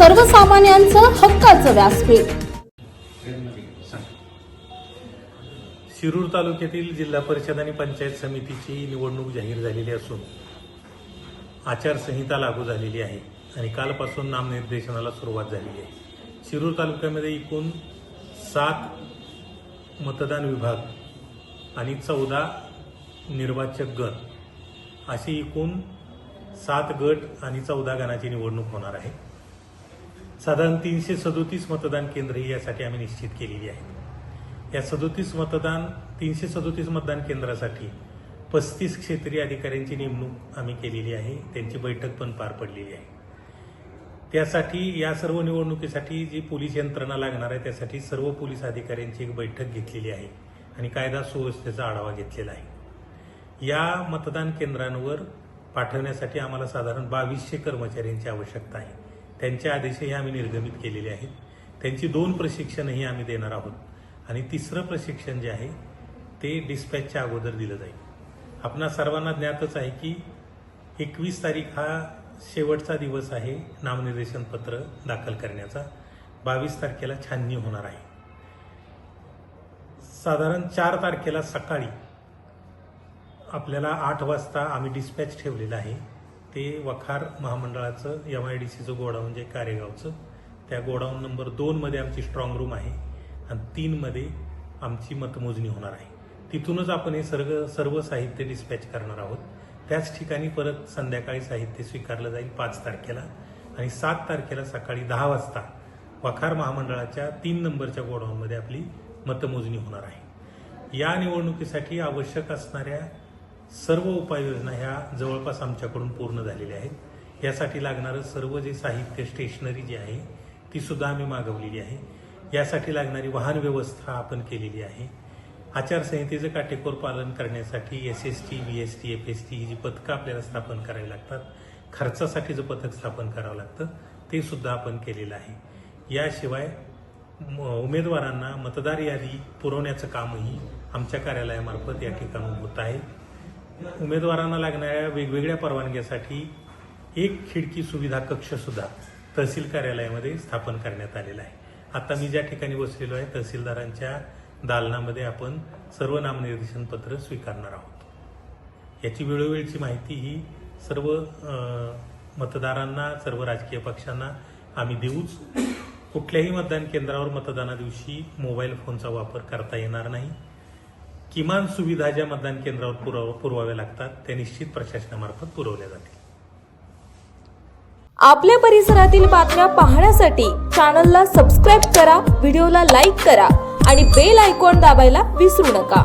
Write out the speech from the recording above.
सर्वसामान्यांचं हक्काचं व्यासपीठ। शिरूर तालुक्यातील जिल्हा परिषद आणि पंचायत समितीची निवडणूक जाहीर झालेली असून आचारसंहिता लागू झालेली आहे आणि कालपासून नामनिर्देशनाला सुरुवात झालेली आहे। शिरूर तालुक्यामध्ये एकूण 7 मतदान विभाग आणि 14 निर्वाचक गण अशी एकूण 7 गट आणि 14 गणाची निवडणूक होणार आहे। साधारण 337 मतदान केंद्रे यासाठी आम्ही निश्चित केलेली आहेत। या 337 मतदान केंद्रासाठी 35 क्षेत्रीय अधिकाऱ्यांची नेमणूक आम्ही केलेली आहे। त्यांची बैठक पण पार पडलेली आहे। त्यासाठी या सर्व निवडणुकीसाठी जी पोलीस यंत्रणा लागणार आहे त्यासाठी सर्व पोलीस अधिकाऱ्यांची एक बैठक घेतलेली आहे आणि कायदा सुव्यवस्थेचा आढावा घेतलेला आहे। या मतदान केंद्रांवर पाठवण्यासाठी आम्हाला साधारण 2200 कर्मचाऱ्यांची आवश्यकता आहे। त्यांचे आदेशही आम्ही निर्गमित केलेले आहेत। त्यांची 2 प्रशिक्षणही आम्ही देणार आहोत आणि 3रं प्रशिक्षण जे आहे ते डिस्पॅचच्या अगोदर दिलं जाईल। आपणा सर्वांना ज्ञातच आहे की 21 तारीख हा शेवटचा दिवस आहे नामनिर्देशन पत्र दाखल करण्याचा। 22 तारखेला छाननी होणार आहे। साधारण 4 तारखेला सकाळी आपल्याला 8 वाजता आम्ही डिस्पॅच ठेवलेलं आहे। ते वखार महामंडळाचं MIDCचं गोडाऊन जे कारेगावचं त्या गोडाऊन नंबर 2 मध्ये आमची स्ट्रॉंग रूम आहे आणि 3 मध्ये आमची मतमोजणी होणार आहे। तिथूनच आपण हे सर्व साहित्य डिस्पॅच करणार आहोत। त्याच ठिकाणी परत संध्याकाळी साहित्य स्वीकारलं जाईल 5 तारखेला आणि 7 तारखेला सकाळी 10 वाजता वखार महामंडळाच्या 3 नंबरच्या गोडाऊनमध्ये आपली मतमोजणी होणार आहे। या निवडणुकीसाठी आवश्यक असणाऱ्या सर्व उपाययोजना ह्या जवळपास आमच्याकडून पूर्ण झालेल्या आहेत। यासाठी लागणारं सर्व जे साहित्य स्टेशनरी जी आहे ती सुद्धा आम्ही मागवलेली आहे। यासाठी लागणारी वाहन व्यवस्था आपण केलेली आहे। आचारसंहितेचं काटेकोर पालन करण्यासाठी SST, VST, FST ही जी पथकं आपल्याला स्थापन करावी लागतात, खर्चासाठी जो पथक स्थापन करावं लागतं ते सुद्धा आपण केलेलं आहे। याशिवाय उमेदवारांना मतदार यादी पुरवण्याचं कामही आमच्या कार्यालयामार्फत या ठिकाणी होत आहे। उमेदवारांना लागणाऱ्या वेगवेगळ्या परवानग्यासाठी एक खिडकी सुविधा कक्ष सुद्धा तहसील कार्यालयामध्ये स्थापन करण्यात आलेला आहे। आता मी ज्या ठिकाणी बसलेलो आहे तहसीलदारांच्या दालनामध्ये आपण सर्व नामनिर्देशन पत्र स्वीकारणार आहोत। याची वेळोवेळची माहिती ही सर्व मतदारांना, सर्व राजकीय पक्षांना आम्ही देऊच। कुठल्याही मतदान केंद्रावर मतदाना दिवशी मोबाईल फोनचा वापर करता येणार नाही। किमान सुविधा ज्या मतदान केंद्रावर पुरवाव्या लागतात त्या निश्चित प्रशासनामार्फत पुरवल्या जातील। आपल्या परिसरातील बातम्या पाहण्यासाठी चॅनलला सबस्क्राईब करा, व्हिडिओला लाईक करा आणि बेल आयकॉन दाबायला विसरू नका।